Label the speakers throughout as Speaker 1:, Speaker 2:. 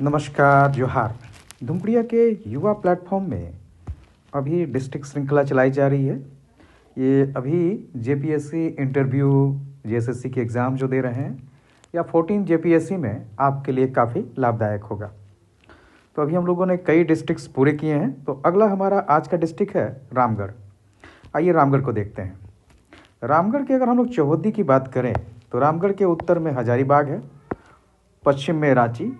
Speaker 1: नमस्कार, जोहार। धुमपुड़िया के युवा प्लेटफॉर्म में अभी डिस्ट्रिक्ट श्रृंखला चलाई जा रही है। ये अभी जेपीएससी इंटरव्यू, जेएसएससी के एग्ज़ाम जो दे रहे हैं या 14 जेपीएससी में आपके लिए काफ़ी लाभदायक होगा। तो अभी हम लोगों ने कई डिस्ट्रिक्ट्स पूरे किए हैं। तो अगला हमारा आज का डिस्ट्रिक्ट है रामगढ़। आइए रामगढ़ को देखते हैं। रामगढ़ की अगर हम लोग चौहद्दी की बात करें तो रामगढ़ के उत्तर में हजारीबाग है, पश्चिम में रांची,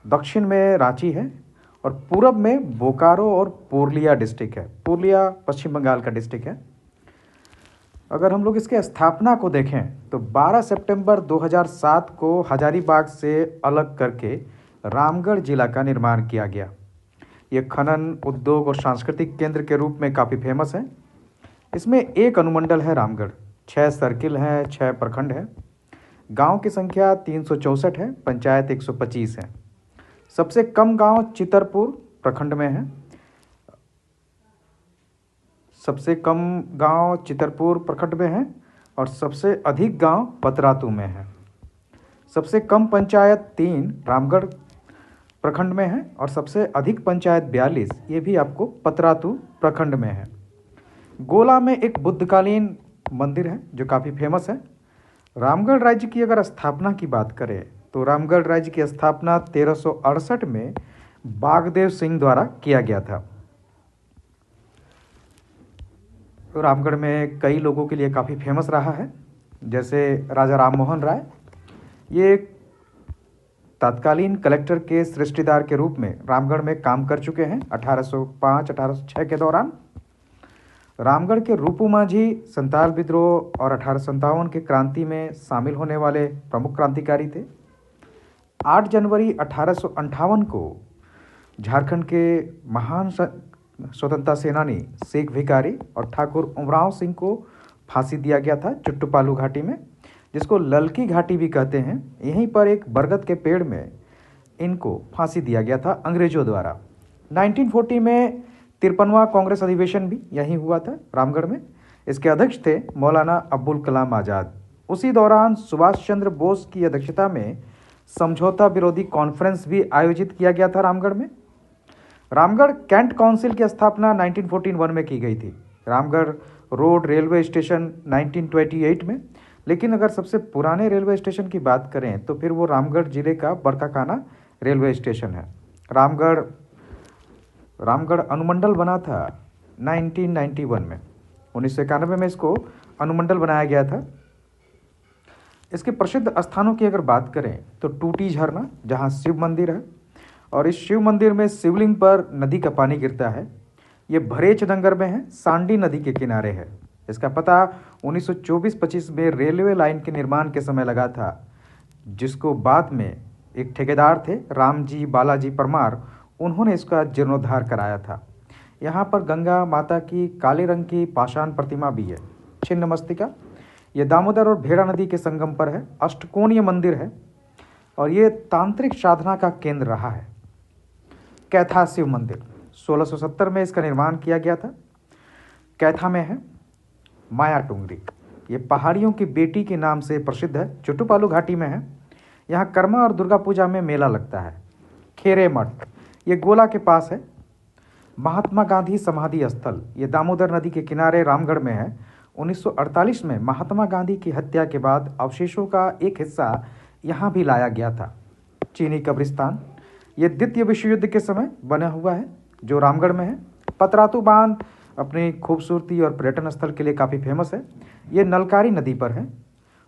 Speaker 1: दक्षिण में रांची है और पूरब में बोकारो और पुरुलिया डिस्ट्रिक्ट है। पुरुलिया पश्चिम बंगाल का डिस्ट्रिक्ट है। अगर हम लोग इसके स्थापना को देखें तो 12 सितंबर 2007 को हजारीबाग से अलग करके रामगढ़ जिला का निर्माण किया गया। ये खनन, उद्योग और सांस्कृतिक केंद्र के रूप में काफ़ी फेमस है। इसमें एक अनुमंडल है रामगढ़, 6 सर्किल हैं, 6 प्रखंड हैं। गांव की संख्या 364 है, पंचायत 125 है। सबसे कम गांव चितरपुर प्रखंड में है। सबसे कम गांव चितरपुर प्रखंड में है और सबसे अधिक गांव पतरातू में है। सबसे कम पंचायत 3 रामगढ़ प्रखंड में है और सबसे अधिक पंचायत 42, ये भी आपको पतरातू प्रखंड में है। गोला में एक बुद्धकालीन मंदिर है जो काफ़ी फेमस है। रामगढ़ राज्य की अगर स्थापना की बात करें तो रामगढ़ राज्य की स्थापना 1368 में बागदेव सिंह द्वारा किया गया था। तो रामगढ़ में कई लोगों के लिए काफ़ी फेमस रहा है, जैसे राजा राम मोहन राय। ये तत्कालीन कलेक्टर के सृष्टिदार के रूप में रामगढ़ में काम कर चुके हैं 1805-1806 के दौरान। रामगढ़ के रूपू माझी संताल विद्रोह और 1857 के क्रांति में शामिल होने वाले प्रमुख क्रांतिकारी थे। 8 जनवरी 1858 को झारखंड के महान स्वतंत्रता सेनानी शेख भिखारी और ठाकुर उमराव सिंह को फांसी दिया गया था चुट्टूपालू घाटी में, जिसको ललकी घाटी भी कहते हैं। यहीं पर एक बरगद के पेड़ में इनको फांसी दिया गया था अंग्रेजों द्वारा। 1940 में 53वां कांग्रेस अधिवेशन भी यहीं हुआ था रामगढ़ में। इसके अध्यक्ष थे मौलाना अब्दुल कलाम आज़ाद। उसी दौरान सुभाष चंद्र बोस की अध्यक्षता में समझौता विरोधी कॉन्फ्रेंस भी आयोजित किया गया था रामगढ़ में। रामगढ़ कैंट काउंसिल की स्थापना 1941 में की गई थी। रामगढ़ रोड रेलवे स्टेशन 1928 में। लेकिन अगर सबसे पुराने रेलवे स्टेशन की बात करें तो फिर वो रामगढ़ जिले का बरकाकाना रेलवे स्टेशन है। रामगढ़ अनुमंडल बना था 1991 में। 1991 में इसको अनुमंडल बनाया गया था। इसके प्रसिद्ध स्थानों की अगर बात करें तो टूटी झरना, जहां शिव मंदिर है और इस शिव मंदिर में शिवलिंग पर नदी का पानी गिरता है। ये भरेच नगर में है, सांडी नदी के किनारे है। इसका पता 1924-25 में रेलवे लाइन के निर्माण के समय लगा था, जिसको बाद में एक ठेकेदार थे रामजी बालाजी परमार, उन्होंने इसका जीर्णोद्धार कराया था। यहाँ पर गंगा माता की काले रंग की पाषाण प्रतिमा भी है, छिन्न मस्तिका। ये दामोदर और भेड़ा नदी के संगम पर है। अष्टकोणीय मंदिर है और ये तांत्रिक साधना का केंद्र रहा है। कैथा शिव मंदिर 1670 में इसका निर्माण किया गया था। कैथा में है माया टुंगरी, ये पहाड़ियों की बेटी के नाम से प्रसिद्ध है, चुट्टूपालू घाटी में है। यहाँ कर्मा और दुर्गा पूजा में मेला लगता है। खेरे मठ, ये गोला के पास है। महात्मा गांधी समाधि स्थल, ये दामोदर नदी के किनारे रामगढ़ में है। 1948 में महात्मा गांधी की हत्या के बाद अवशेषों का एक हिस्सा यहाँ भी लाया गया था। चीनी कब्रिस्तान, ये द्वितीय विश्व युद्ध के समय बना हुआ है जो रामगढ़ में है। पतरातू बांध अपनी खूबसूरती और पर्यटन स्थल के लिए काफ़ी फेमस है। ये नलकारी नदी पर है।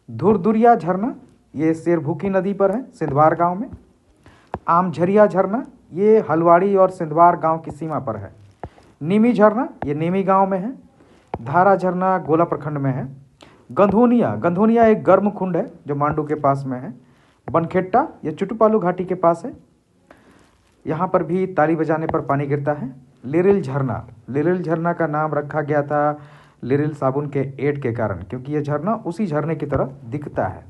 Speaker 1: धुरदुरिया झरना, ये शेरभूखी नदी पर है सिंधवार गांव में। आमझरिया झरना, ये हलवाड़ी और सिंधवार गांव की सीमा पर है। नीमी झरना, ये नीमी गांव में है। धारा झरना गोला प्रखंड में है। गंधोनिया एक गर्म कुंड है जो मांडू के पास में है। बनखेट्टा, ये चुट्टूपालू घाटी के पास है। यहाँ पर भी ताली बजाने पर पानी गिरता है। लिरिल झरना का नाम रखा गया था लिरिल साबुन के ऐड के कारण, क्योंकि यह झरना उसी झरने की तरह दिखता है।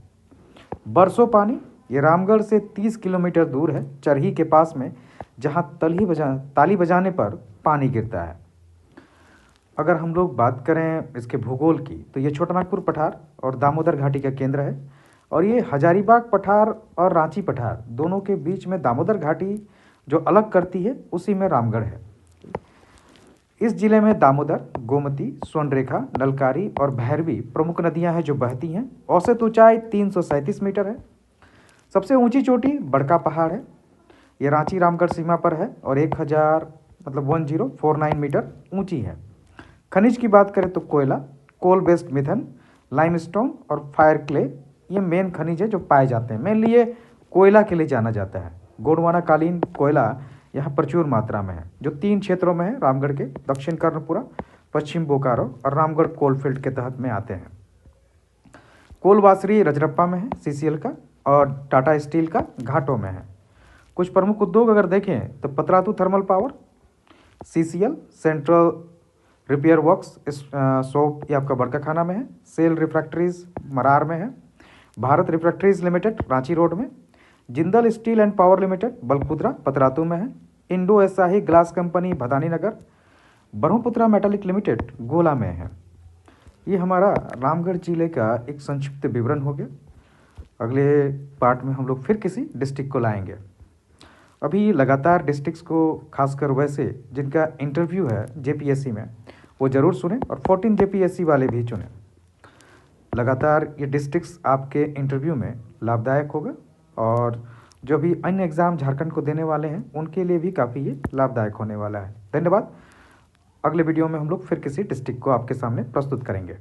Speaker 1: बरसो पानी, ये रामगढ़ से 30 किलोमीटर दूर है, चरही के पास में, जहाँ ताली बजाने पर पानी गिरता है। अगर हम लोग बात करें इसके भूगोल की तो ये छोटानागपुर पठार और दामोदर घाटी का केंद्र है और ये हजारीबाग पठार और रांची पठार दोनों के बीच में दामोदर घाटी जो अलग करती है उसी में रामगढ़ है। इस जिले में दामोदर, गोमती, स्वर्णरेखा, नलकारी और भैरवी प्रमुख नदियां हैं जो बहती हैं। औसत ऊंचाई 337 मीटर है। सबसे ऊंची चोटी बड़का पहाड़ है। ये रांची रामगढ़ सीमा पर है और 1049 मीटर ऊंची है। खनिज की बात करें तो कोयला, कोल बेस्ड मिथन, लाइमस्टोन और फायर क्ले ये मेन खनिज है जो पाए जाते हैं। मेनली ये कोयला के लिए जाना जाता है। गोंडवाना कालीन कोयला यहाँ प्रचुर मात्रा में है जो 3 क्षेत्रों में है, रामगढ़ के दक्षिण कर्णपुरा, पश्चिम बोकारो और रामगढ़ कोलफील्ड के तहत में आते हैं। कोलवासरी रजरप्पा में है सीसीएल का, और टाटा स्टील का घाटों में है। कुछ प्रमुख उद्योग अगर देखें तो Patratu thermal power, CCL central repair works soap ये आपका बड़का खाना में है। सेल रिफ्रैक्टरीज मरार में है। Bharat refractories limited Ranchi road में। Jindal steel and power limited Balkudra Patratu में है। Indo Asahi glass company Bhadani Nagar. Brahmaputra metallic limited Gola में है। ये हमारा रामगढ़ जिले का एक संक्षिप्त विवरण हो गया। अगले पार्ट में हम लोग फिर किसी डिस्ट्रिक्ट को लाएंगे। अभी लगातार डिस्ट्रिक्ट्स को खासकर वैसे जिनका इंटरव्यू है जेपीएससी में वो ज़रूर सुने और 14 जेपीएससी वाले भी चुनें। लगातार ये डिस्ट्रिक्ट्स आपके इंटरव्यू में लाभदायक होगा और जो भी अन्य एग्ज़ाम झारखंड को देने वाले हैं उनके लिए भी काफ़ी ये लाभदायक होने वाला है। धन्यवाद। अगले वीडियो में हम लोग फिर किसी डिस्ट्रिक्ट को आपके सामने प्रस्तुत करेंगे।